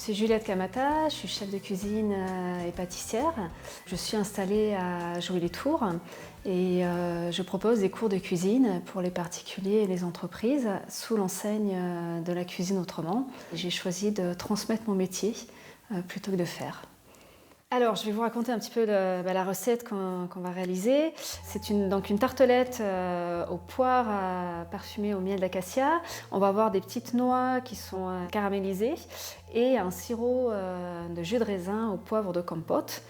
suis Juliette Camata, je suis chef de cuisine et pâtissière. Je suis installée à Jouy-les-Tours et je propose des cours de cuisine pour les particuliers et les entreprises sous l'enseigne de la cuisine autrement. J'ai choisi de transmettre mon métier plutôt que de faire. Alors, je vais vous raconter un petit peu la recette qu'on va réaliser. C'est une tartelette aux poires parfumées au miel d'acacia. On va avoir des petites noix qui sont caramélisées et un sirop de jus de raisin au poivre de compote.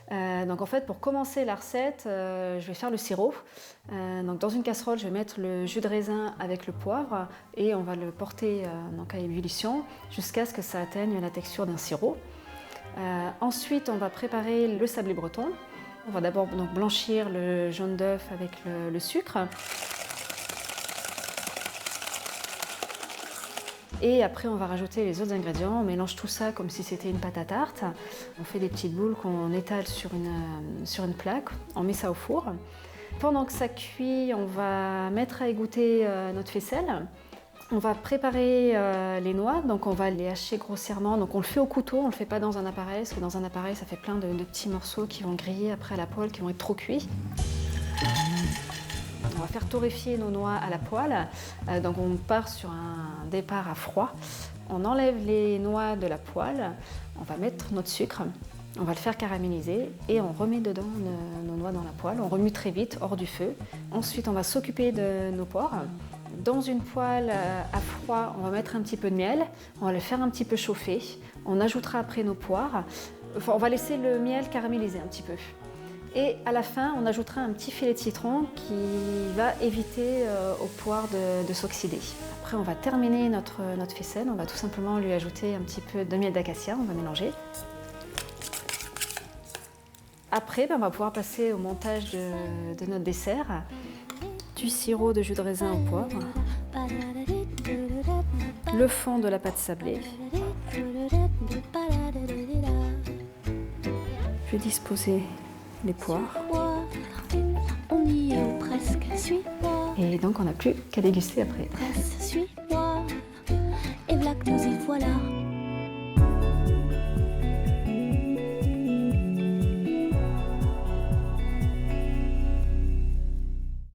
Donc en fait, pour commencer la recette, je vais faire le sirop. Donc dans une casserole, je vais mettre le jus de raisin avec le poivre et on va le porter à ébullition jusqu'à ce que ça atteigne la texture d'un sirop. Ensuite, on va préparer le sablé breton. On va d'abord blanchir le jaune d'œuf avec le sucre. Et après, on va rajouter les autres ingrédients. On mélange tout ça comme si c'était une pâte à tarte. On fait des petites boules qu'on étale sur une plaque. On met ça au four. Pendant que ça cuit, on va mettre à égoutter notre faisselle. On va préparer les noix, donc on va les hacher grossièrement. Donc on le fait au couteau, on ne le fait pas dans un appareil, parce que dans un appareil ça fait plein de petits morceaux qui vont griller après à la poêle, qui vont être trop cuits. On va faire torréfier nos noix à la poêle. Donc on part sur un départ à froid. On enlève les noix de la poêle, on va mettre notre sucre, on va le faire caraméliser et on remet dedans nos noix dans la poêle. On remue très vite, hors du feu. Ensuite on va s'occuper de nos porcs. Dans une poêle à froid, on va mettre un petit peu de miel, on va le faire un petit peu chauffer, on ajoutera après nos poires, on va laisser le miel caraméliser un petit peu. Et à la fin, on ajoutera un petit filet de citron qui va éviter aux poires de s'oxyder. Après, on va terminer notre faisselle, on va tout simplement lui ajouter un petit peu de miel d'acacia, on va mélanger. Après, on va pouvoir passer au montage de notre dessert. Du sirop de jus de raisin au poivre, le fond de la pâte sablée. Je vais disposer les poires. On y est presque, et donc on n'a plus qu'à déguster après. Suis-moi, et voilà que nous y voilà.